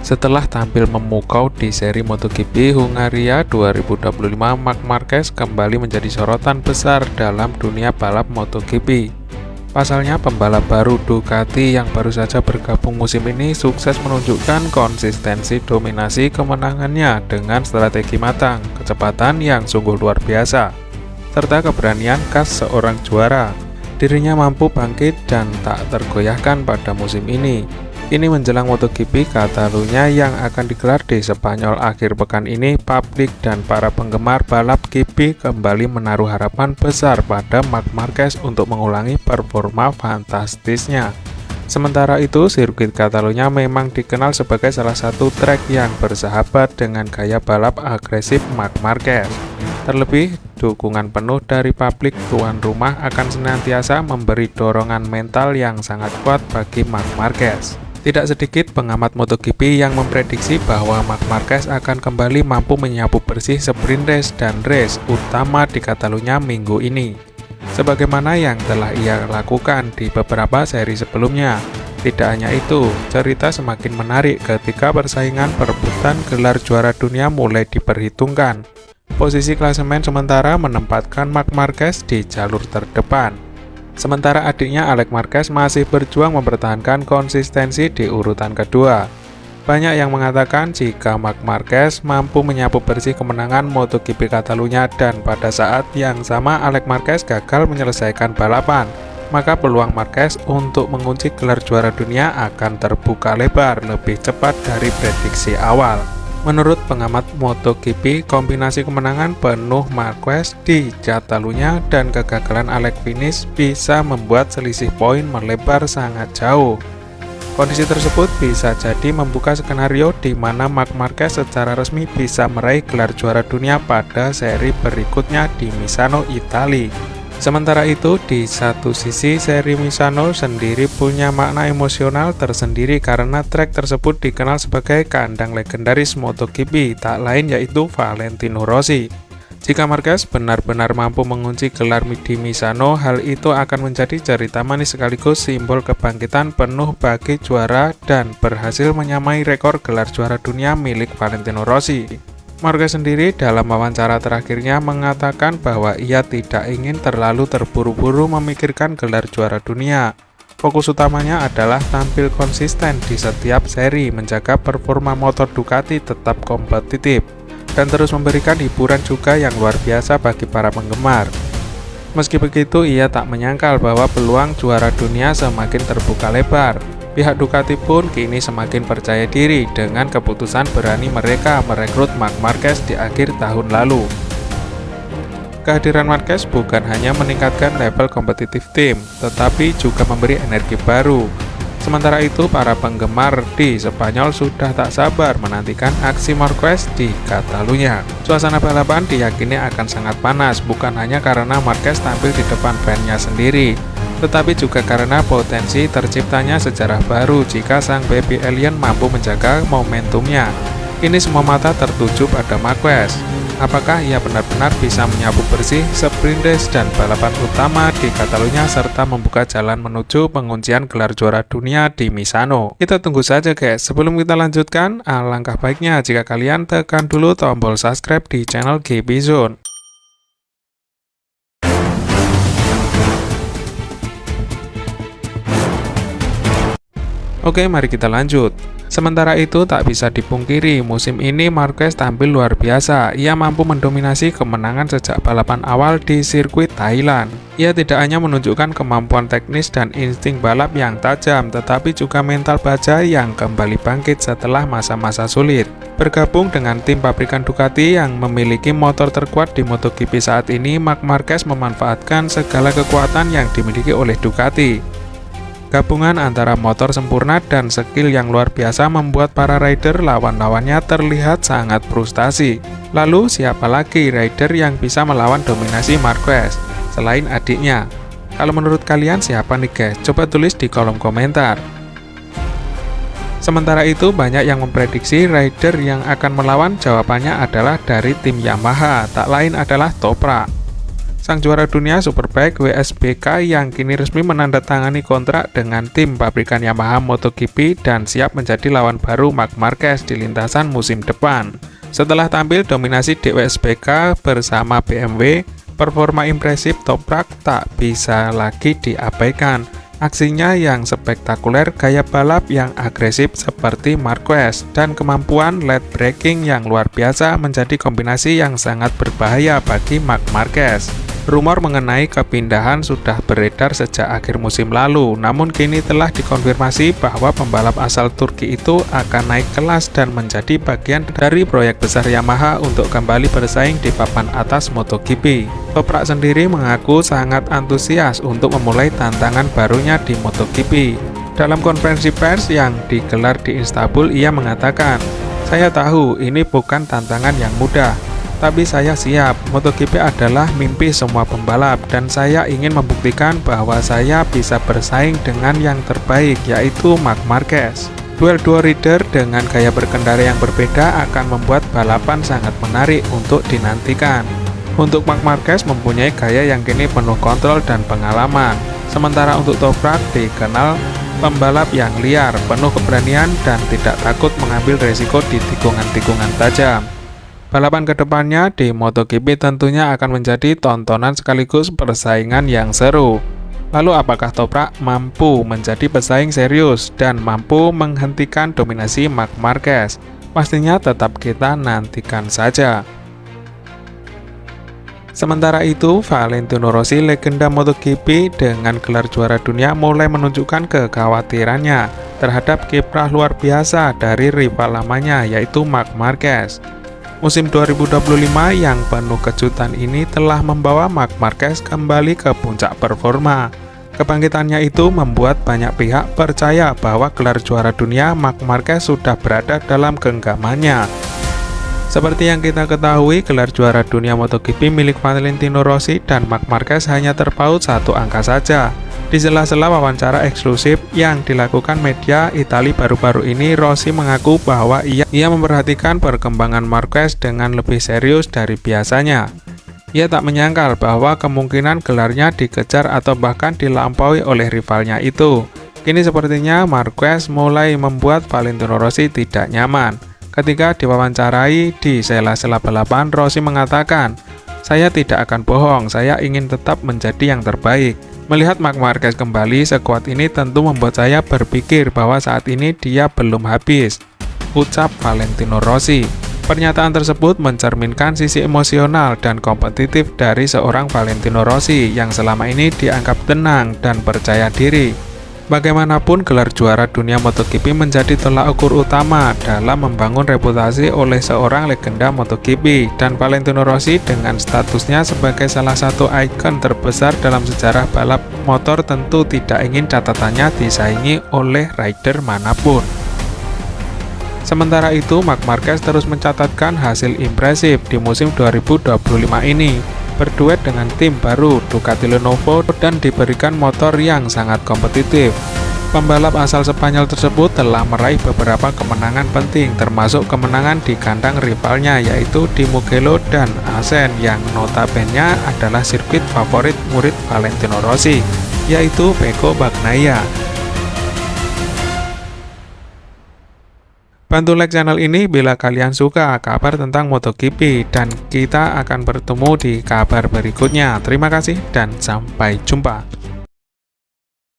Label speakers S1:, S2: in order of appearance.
S1: Setelah tampil memukau di seri MotoGP Hungaria 2025, Marc Marquez kembali menjadi sorotan besar dalam dunia balap MotoGP. Pasalnya, pembalap baru Ducati yang baru saja bergabung musim ini sukses menunjukkan konsistensi dominasi kemenangannya dengan strategi matang, kecepatan yang sungguh luar biasa, serta keberanian khas seorang juara. Dirinya mampu bangkit dan tak tergoyahkan pada musim ini. Kini menjelang MotoGP Catalunya yang akan digelar di Spanyol akhir pekan ini, publik dan para penggemar balap GP kembali menaruh harapan besar pada Marc Marquez untuk mengulangi performa fantastisnya. Sementara itu, sirkuit Catalunya memang dikenal sebagai salah satu trek yang bersahabat dengan gaya balap agresif Marc Marquez. Terlebih, dukungan penuh dari publik tuan rumah akan senantiasa memberi dorongan mental yang sangat kuat bagi Marc Marquez. Tidak sedikit pengamat MotoGP yang memprediksi bahwa Marc Marquez akan kembali mampu menyapu bersih sprint race dan race utama di Catalunya minggu ini, sebagaimana yang telah ia lakukan di beberapa seri sebelumnya. Tidak hanya itu, cerita semakin menarik ketika persaingan perebutan gelar juara dunia mulai diperhitungkan. Posisi klasemen sementara menempatkan Marc Marquez di jalur terdepan. Sementara adiknya Alex Marquez masih berjuang mempertahankan konsistensi di urutan kedua. Banyak yang mengatakan jika Marc Marquez mampu menyapu bersih kemenangan MotoGP Catalunya dan pada saat yang sama Alex Marquez gagal menyelesaikan balapan, maka peluang Marquez untuk mengunci gelar juara dunia akan terbuka lebar lebih cepat dari prediksi awal. Menurut pengamat MotoGP, kombinasi kemenangan penuh Marquez di Catalunya dan kegagalan Alex finish bisa membuat selisih poin melebar sangat jauh. Kondisi tersebut bisa jadi membuka skenario di mana Marc Marquez secara resmi bisa meraih gelar juara dunia pada seri berikutnya di Misano, Italia. Sementara itu, di satu sisi seri Misano sendiri punya makna emosional tersendiri karena trek tersebut dikenal sebagai kandang legendaris MotoGP, tak lain yaitu Valentino Rossi. Jika Marquez benar-benar mampu mengunci gelar di Misano, hal itu akan menjadi cerita manis sekaligus simbol kebangkitan penuh bagi juara dan berhasil menyamai rekor gelar juara dunia milik Valentino Rossi. Marquez sendiri dalam wawancara terakhirnya mengatakan bahwa ia tidak ingin terlalu terburu-buru memikirkan gelar juara dunia. Fokus utamanya adalah tampil konsisten di setiap seri, menjaga performa motor Ducati tetap kompetitif, dan terus memberikan hiburan juga yang luar biasa bagi para penggemar. Meski begitu, ia tak menyangkal bahwa peluang juara dunia semakin terbuka lebar. Pihak Ducati pun kini semakin percaya diri dengan keputusan berani mereka merekrut Marc Marquez di akhir tahun lalu. Kehadiran Marquez bukan hanya meningkatkan level kompetitif tim, tetapi juga memberi energi baru. Sementara itu, para penggemar di Spanyol sudah tak sabar menantikan aksi Marquez di Catalunya. Suasana balapan diyakini akan sangat panas, bukan hanya karena Marquez tampil di depan fan-nya sendiri, tetapi juga karena potensi terciptanya sejarah baru jika sang baby alien mampu menjaga momentumnya. Kini semua mata tertuju pada Marquez. Apakah ia benar-benar bisa menyapu bersih sprint race dan balapan utama di Catalunya serta membuka jalan menuju penguncian gelar juara dunia di Misano? Kita tunggu saja guys. Sebelum kita lanjutkan, alangkah baiknya jika kalian tekan dulu tombol subscribe di channel GP Zone. Oke, mari kita lanjut. Sementara itu, tak bisa dipungkiri, musim ini Marquez tampil luar biasa. Ia mampu mendominasi kemenangan sejak balapan awal di sirkuit Thailand. Ia tidak hanya menunjukkan kemampuan teknis dan insting balap yang tajam, tetapi juga mental baja yang kembali bangkit setelah masa-masa sulit. Bergabung dengan tim pabrikan Ducati yang memiliki motor terkuat di MotoGP saat ini, Marc Marquez memanfaatkan segala kekuatan yang dimiliki oleh Ducati. Gabungan antara motor sempurna dan skill yang luar biasa membuat para rider lawan-lawannya terlihat sangat frustasi. Lalu siapa lagi rider yang bisa melawan dominasi Marquez selain adiknya? Kalau menurut kalian siapa nih guys? Coba tulis di kolom komentar. Sementara itu, banyak yang memprediksi rider yang akan melawan jawabannya adalah dari tim Yamaha, tak lain adalah Toprak. Sang juara dunia Superbike WSBK yang kini resmi menandatangani kontrak dengan tim pabrikan Yamaha MotoGP dan siap menjadi lawan baru Marc Marquez di lintasan musim depan. Setelah tampil dominasi di WSBK bersama BMW, performa impresif Toprak tak bisa lagi diabaikan. Aksinya yang spektakuler, gaya balap yang agresif seperti Marquez, dan kemampuan late braking yang luar biasa menjadi kombinasi yang sangat berbahaya bagi Marc Marquez. Rumor mengenai kepindahan sudah beredar sejak akhir musim lalu, namun kini telah dikonfirmasi bahwa pembalap asal Turki itu akan naik kelas dan menjadi bagian dari proyek besar Yamaha untuk kembali bersaing di papan atas MotoGP. Toprak sendiri mengaku sangat antusias untuk memulai tantangan barunya di MotoGP. Dalam konferensi pers yang digelar di Istanbul, ia mengatakan, "Saya tahu ini bukan tantangan yang mudah, tapi saya siap. MotoGP adalah mimpi semua pembalap dan saya ingin membuktikan bahwa saya bisa bersaing dengan yang terbaik, yaitu Marc Marquez." Duel rider dengan gaya berkendara yang berbeda akan membuat balapan sangat menarik untuk dinantikan. Untuk Marc Marquez mempunyai gaya yang kini penuh kontrol dan pengalaman, sementara untuk Toprak dikenal pembalap yang liar, penuh keberanian dan tidak takut mengambil resiko di tikungan-tikungan tajam. Balapan kedepannya di MotoGP tentunya akan menjadi tontonan sekaligus persaingan yang seru. Lalu apakah Toprak mampu menjadi pesaing serius dan mampu menghentikan dominasi Marc Marquez? Pastinya tetap kita nantikan saja. Sementara itu, Valentino Rossi, legenda MotoGP dengan gelar juara dunia, mulai menunjukkan kekhawatirannya terhadap kiprah luar biasa dari rival lamanya, yaitu Marc Marquez. Musim 2025 yang penuh kejutan ini telah membawa Marc Marquez kembali ke puncak performa. Kebangkitannya itu membuat banyak pihak percaya bahwa gelar juara dunia Marc Marquez sudah berada dalam genggamannya. Seperti yang kita ketahui, gelar juara dunia MotoGP milik Valentino Rossi dan Marc Marquez hanya terpaut satu angka saja. Di sela-sela wawancara eksklusif yang dilakukan media Italia baru-baru ini, Rossi mengaku bahwa ia memperhatikan perkembangan Marquez dengan lebih serius dari biasanya. Ia tak menyangkal bahwa kemungkinan gelarnya dikejar atau bahkan dilampaui oleh rivalnya itu. Kini sepertinya Marquez mulai membuat Valentino Rossi tidak nyaman. Ketika diwawancarai di sela-sela balapan, Rossi mengatakan, "Saya tidak akan bohong, saya ingin tetap menjadi yang terbaik. Melihat Marc Marquez kembali sekuat ini tentu membuat saya berpikir bahwa saat ini dia belum habis," ucap Valentino Rossi. Pernyataan tersebut mencerminkan sisi emosional dan kompetitif dari seorang Valentino Rossi yang selama ini dianggap tenang dan percaya diri. Bagaimanapun, gelar juara dunia MotoGP menjadi tolak ukur utama dalam membangun reputasi oleh seorang legenda MotoGP, dan Valentino Rossi dengan statusnya sebagai salah satu ikon terbesar dalam sejarah balap motor tentu tidak ingin catatannya disaingi oleh rider manapun. Sementara itu, Marc Marquez terus mencatatkan hasil impresif di musim 2025 ini. Berduet dengan tim baru Ducati Lenovo dan diberikan motor yang sangat kompetitif. Pembalap asal Spanyol tersebut telah meraih beberapa kemenangan penting, termasuk kemenangan di kandang rivalnya yaitu di Mugello dan Assen, yang notabene adalah sirkuit favorit murid Valentino Rossi, yaitu Pecco Bagnaia. Bantu like channel ini bila kalian suka kabar tentang MotoGP, dan kita akan bertemu di kabar berikutnya. Terima kasih dan sampai jumpa.